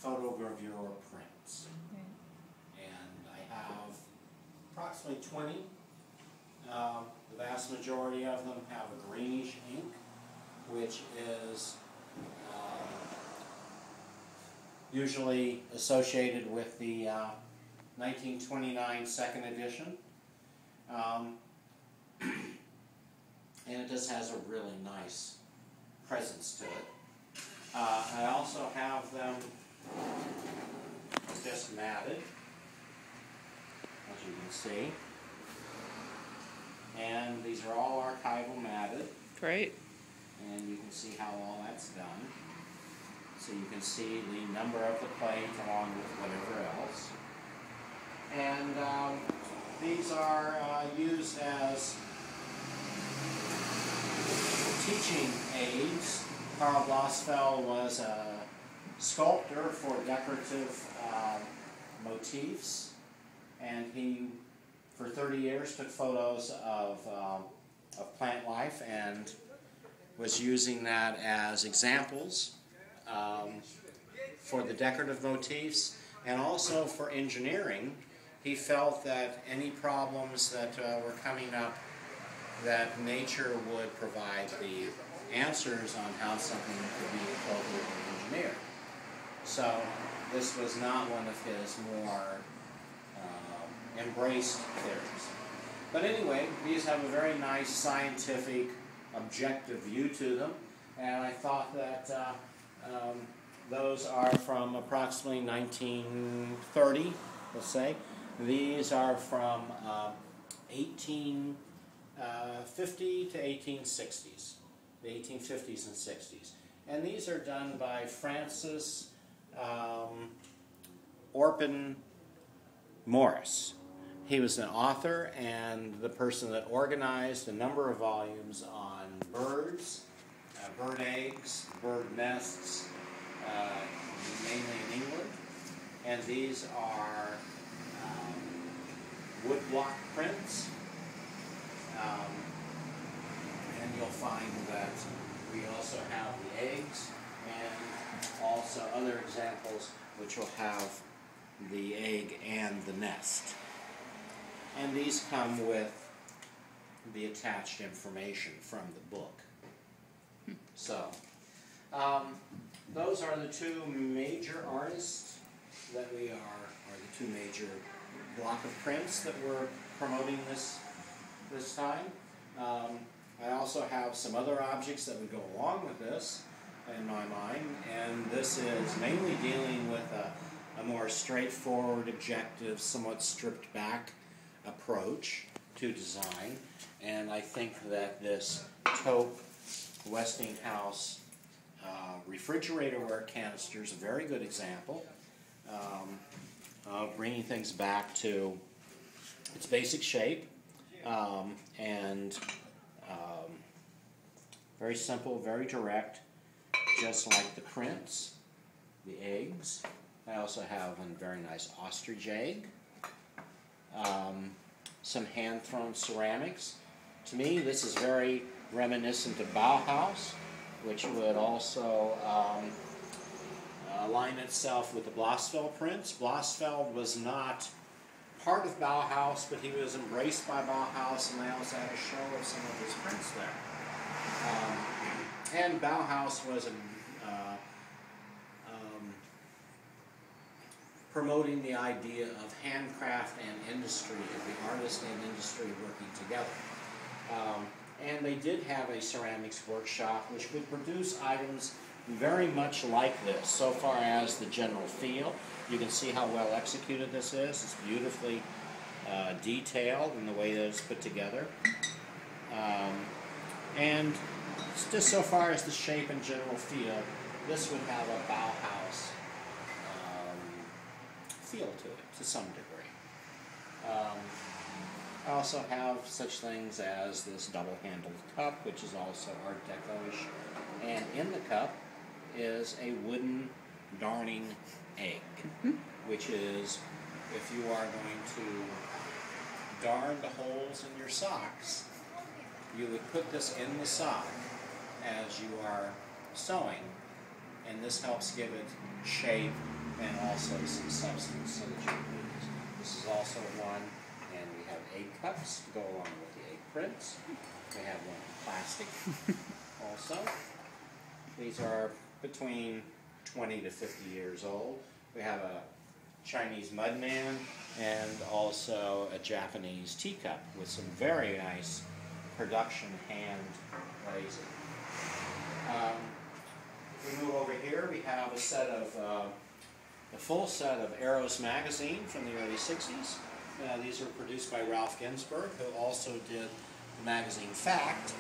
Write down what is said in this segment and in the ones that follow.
photogravure prints. And I have approximately 20. The vast majority of them have a greenish ink, which is usually associated with the 1929 second edition. And it just has a really nice presence to it. I also have them just matted, as you can see. And these are all archival matted. Great. And you can see how all that's done. So you can see the number of the plate along with whatever else. And these are used as teaching aids. Karl Blossfeld was a sculptor for decorative motifs, and he, for 30 years, took photos of plant life and was using that as examples for the decorative motifs, and also for engineering. He felt that any problems that were coming up, that nature would provide the answers on how something could be appropriately engineered. So this was not one of his more embraced theories. But anyway, these have a very nice scientific, objective view to them, and I thought that those are from approximately 1930, let's say. These are from 1850 to 1860s, the 1850s and 60s. And these are done by Francis Orpen Morris. He was an author and the person that organized a number of volumes on birds, bird eggs, bird nests, mainly in England. And these are woodblock prints. And you'll find that we also have the eggs and also other examples which will have the egg and the nest. And these come with the attached information from the book. So, those are the two major artists that we are the two major block of prints that we're promoting this time. I also have some other objects that would go along with this in my mind, and this is mainly dealing with a more straightforward, objective, somewhat stripped back approach to design. And I think that this taupe Westinghouse refrigeratorware canister is a very good example of bringing things back to its basic shape, and very simple, very direct, just like the prints, the eggs. I also have a very nice ostrich egg, some hand-thrown ceramics. To me, this is very reminiscent of Bauhaus, which would also align itself with the Blossfeld prints. Blossfeld was not part of Bauhaus, but he was embraced by Bauhaus, and they also had a show of some of his prints there. And Bauhaus was promoting the idea of handcraft and industry, of the artist and industry working together. And they did have a ceramics workshop which would produce items very much like this, so far as the general feel. You can see how well executed this is. It's beautifully detailed in the way that it's put together. And just so far as the shape and general feel, this would have a Bauhaus feel to it, to some degree. I also have such things as this double-handled cup, which is also Art Deco-ish, and in the cup is a wooden darning egg, which is, if you are going to darn the holes in your socks, you would put this in the sock as you are sewing, and this helps give it shape and also some substance so that you can use. This is also one, and we have egg cups to go along with the egg prints. We have one in plastic also. These are between 20 to 50 years old. We have a Chinese mudman and also a Japanese teacup with some very nice production hand glazing. If we move over here, we have a set of a full set of Eros magazine from the early 60s. These were produced by Ralph Ginsberg, who also did the magazine Fact,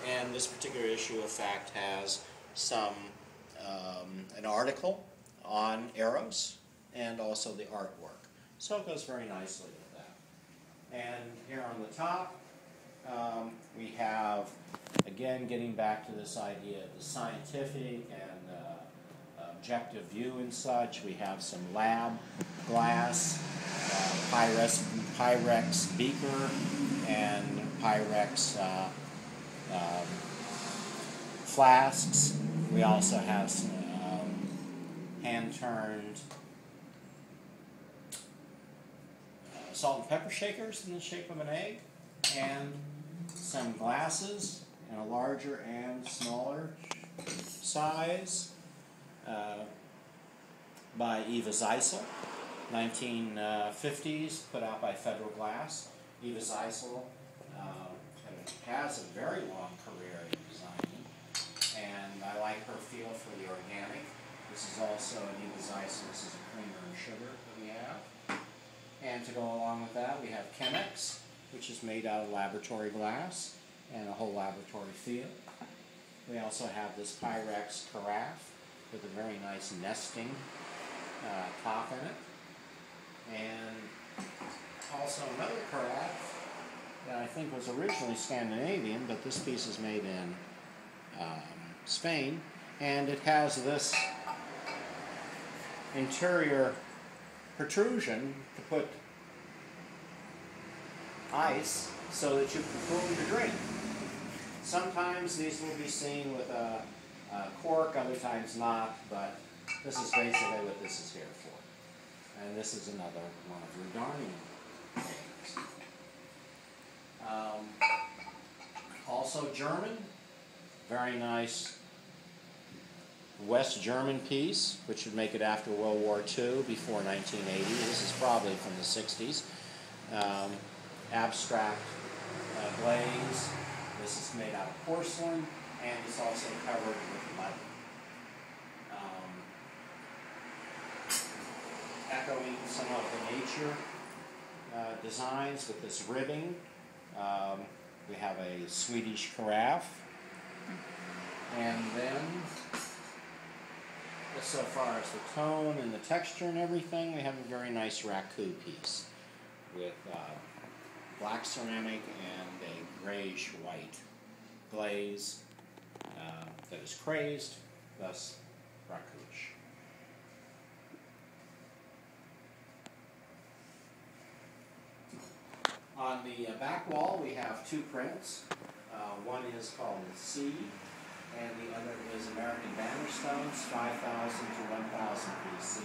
and this particular issue of Fact has some an article on Eros and also the artwork. So it goes very nicely with that. And here on the top, we have, again, getting back to this idea of the scientific and objective view and such. We have some lab glass, Pyrex beaker, and Pyrex flasks. We also have some hand-turned salt and pepper shakers in the shape of an egg, and some glasses in a larger and smaller size by Eva Zeisel, 1950s, put out by Federal Glass. Eva Zeisel has a very long career in designing, and I like her feel for the organic. This is also an Eva Zeisel. This is a creamer and sugar that we have. And to go along with that, we have Chemex, which is made out of laboratory glass and a whole laboratory feel. We also have this Pyrex carafe with a very nice nesting top in it. And also another carafe that I think was originally Scandinavian, but this piece is made in Spain. And it has this interior protrusion to put ice so that you can cool your drink. Sometimes these will be seen with a cork, other times not, but this is basically what this is here for. And this is another one of your darning things. Also German, very nice West German piece, which would make it after World War II, before 1980. This is probably from the 60s. Abstract glaze. This is made out of porcelain, and it's also covered with mud. Echoing some of the nature designs with this ribbing. We have a Swedish carafe. And then, so far as the tone and the texture and everything, we have a very nice raku piece with black ceramic and a grayish-white glaze that is crazed, thus rakuish. On the back wall, we have two prints. One is called Seed, and the other is American Banner Stones, 5000 to 1000 BC.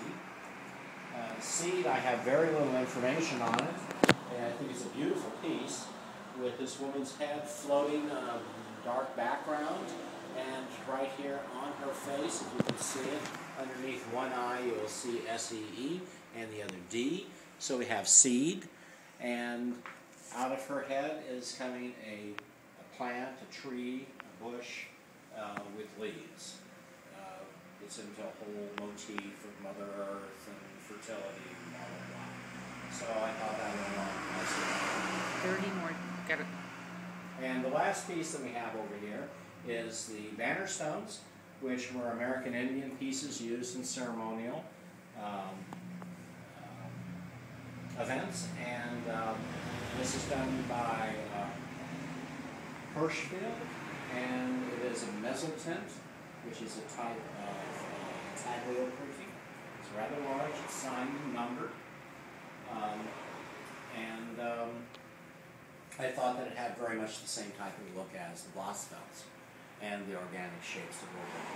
Seed, I have very little information on it, and I think it's a beautiful piece with this woman's head floating on a dark background, and right here on her face, if you can see it, underneath one eye you will see S-E-E and the other D. So we have Seed, and out of her head is coming a plant, a tree, a bush with leaves. It's into a whole motif of Mother Earth and fertility and blah, blah, blah. So I thought that went along nicely. 30 more. Got it. And the last piece that we have over here is the banner stones, which were American Indian pieces used in ceremonial events. And this is done by Hirschfield, and it is a mezzotint, which is a type of intaglio printing. It's rather large, it's signed and numbered. I thought that it had very much the same type of look as the Blossfelds and the organic shapes that were there.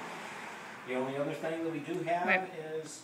The only other thing that we do have is